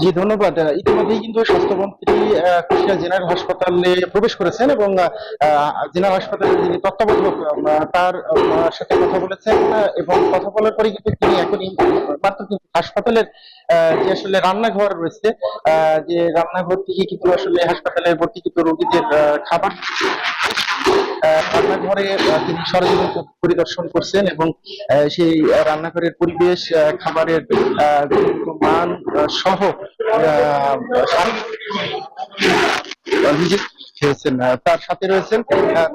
জি, ধন্যবাদ। ইতিমধ্যেই কিন্তু স্বাস্থ্যমন্ত্রী কুষ্টিয়া জেনারেল হাসপাতালে প্রবেশ করেছেন এবং জেনারেল হাসপাতালের যিনি তত্ত্বাবধায়ক তার সাথে কথা বলেছেন, এবং কথা বলার পরে কিন্তু তিনি এখনই মাত্র কিন্তু হাসপাতালের যে আসলে রান্নাঘর রয়েছে, যে রান্নাঘর থেকে কিন্তু আসলে হাসপাতালে ভর্তিকৃত রোগীদের খাবার রান্নাঘরে তিনি সরজমিন পরিদর্শন করছেন এবং সেই রান্নাঘরের পরিবেশ, খাবারের গুণগত মান সহ নিজে খেয়েছেন। তার সাথে রয়েছেন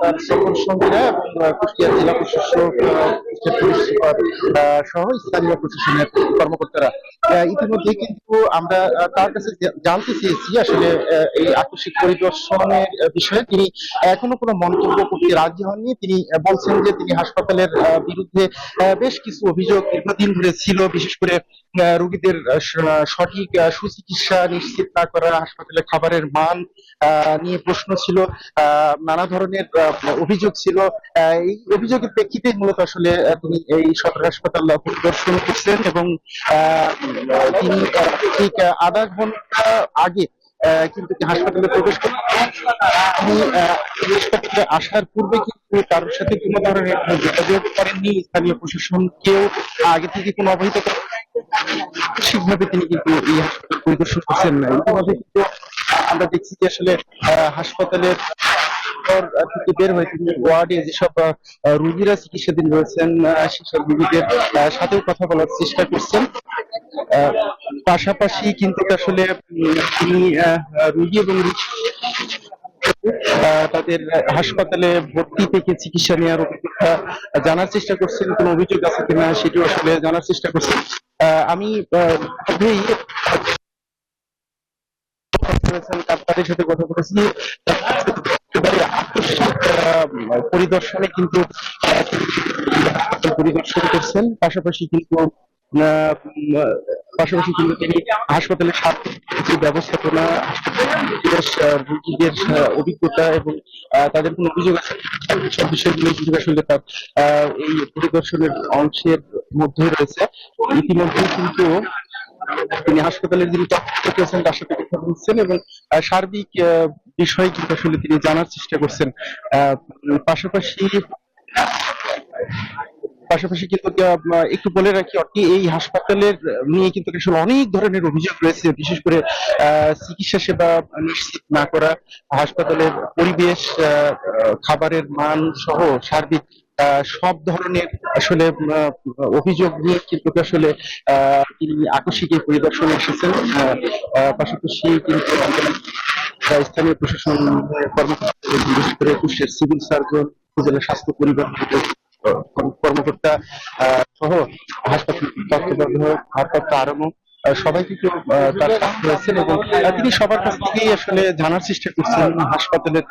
তার সকল সঙ্গীরা এবং কুষ্টিয়া জেলা প্রশাসক, কুষ্টিয়া পুলিশ সুপার সহ স্থানীয় প্রশাসনের কর্মকর্তারা। ইতিমধ্যে কিন্তু আমরা তার কাছে জানতে চেয়েছি আসলে এই আকস্মিক পরিদর্শনের বিষয়ে। তিনি এখনো কোনো মন্তব্য করতে রাজি হননি। তিনি বলছেন যে তিনি হাসপাতালের বিরুদ্ধে বেশ কিছু অভিযোগ দীর্ঘদিন ধরে ছিল, বিশেষ করে রোগীদের সঠিক সুচিকিৎসা নিশ্চিত না করা, হাসপাতালে খাবারের মান নিয়ে প্রশ্ন ছিল, নানা ধরনের অভিযোগ ছিল। এই অভিযোগের প্রেক্ষিতে মূলত আসলে তিনি এই সদর হাসপাতাল পরিদর্শন করছেন এবং তিনি ঠিক আধা ঘন্টা আগে কিন্তু হাসপাতালে প্রবেশ করেন। তিনি হাসপাতালে আসার পূর্বে কিন্তু কারোর সাথে কোনো ধরনের যোগাযোগ করেননি, স্থানীয় প্রশাসনকেও আগে থেকে কোনো অবহিত ঠিকভাবে তিনি কিন্তু এই হাসপাতাল পরিদর্শন করছেন না। ইতিমধ্যে কিন্তু আমরা দেখছি যে আসলে হাসপাতালের থেকে বের হয়ে তিনি ওয়ার্ডে যেসব রোগীরা চিকিৎসাধীন রয়েছেন সেসব রোগীদের সাথেও কথা বলার চেষ্টা করছেন। পাশাপাশি কিন্তু আসলে তিনি রোগী এবং তাদের হাসপাতালে ভর্তি থেকে চিকিৎসা নেওয়ার অভিজ্ঞতা জানার চেষ্টা করছেন, কোন অভিযোগ আছে কিনা সেটিও আসলে জানার চেষ্টা করছেন। আমি তাদের সাথে কথা বলেছি। আকস্মিক পরিদর্শনে কিন্তু পরিদর্শন করছেন, পাশাপাশি কিন্তু তিনি হাসপাতালের যে ব্যবস্থাপনা, রোগীদের অভিজ্ঞতা এবং তাদের কোন অভিযোগ আছে সব বিষয়গুলো কিন্তু আসলে তার এই পরিদর্শনের অংশের মধ্যে রয়েছে। ইতিমধ্যে কিন্তু তিনি হাসপাতালের যিনি তত্ত্বাবধায়ক আছেন তার সাথে কথা বলছেন এবং সার্বিক বিষয় কিন্তু আসলে তিনি জানার চেষ্টা করছেন। পাশাপাশি পাশাপাশি কিন্তু একটু বলে রাখি এই হাসপাতালের নিয়ে কিন্তু আসলে অনেক ধরনের অভিযোগ রয়েছে, বিশেষ করে চিকিৎসা সেবা নিশ্চিত না করা, হাসপাতালের পরিবেশ, খাবারের মান সহ সার্বিক সব ধরনের আসলে অভিযোগ নিয়ে কিন্তু আসলে তিনি আকস্মিক পরিদর্শনে এসেছেন। পাশাপাশি কিন্তু স্থানীয় প্রশাসন কর্মকর্তা, বিশেষ করে কুষ্টিয়ার সিভিল সার্জন, উপজেলা স্বাস্থ্য পরিবার কর্মকর্তা সহ হাসপাতাল তত্ত্বাবধায়ক ভারপ্রাপ্ত আরএমও সবাই কিন্তু তার সাথে রয়েছেন এবং তিনি সবার কাছ থেকেই আসলে জানার চেষ্টা করছেন হাসপাতালের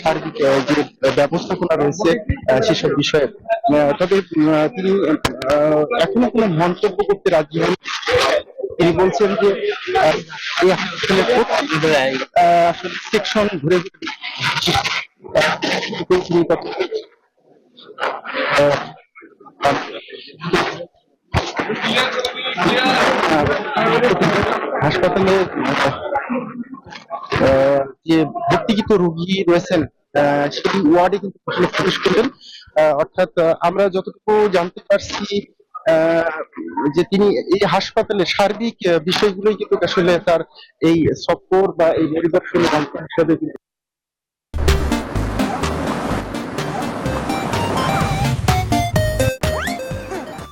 সার্বিক যে ব্যবস্থাপনা রয়েছে সেসব বিষয়ে। তবে তিনি এখনো কোনো মন্তব্য করতে রাজি হন। তিনি বলছেন যে এই হাসপাতালে আসলে সেকশন ঘুরে হাসপাতালে যে ভর্তিকৃত রোগী রয়েছেন সেই ওয়ার্ডে কিন্তু প্রবেশ করলেন। অর্থাৎ আমরা যতটুকু জানতে পারছি যে তিনি এই হাসপাতালের সার্বিক বিষয়গুলোই কিন্তু আসলে তার এই সফর বা এই পরিদর্শনের অংশ হিসাবে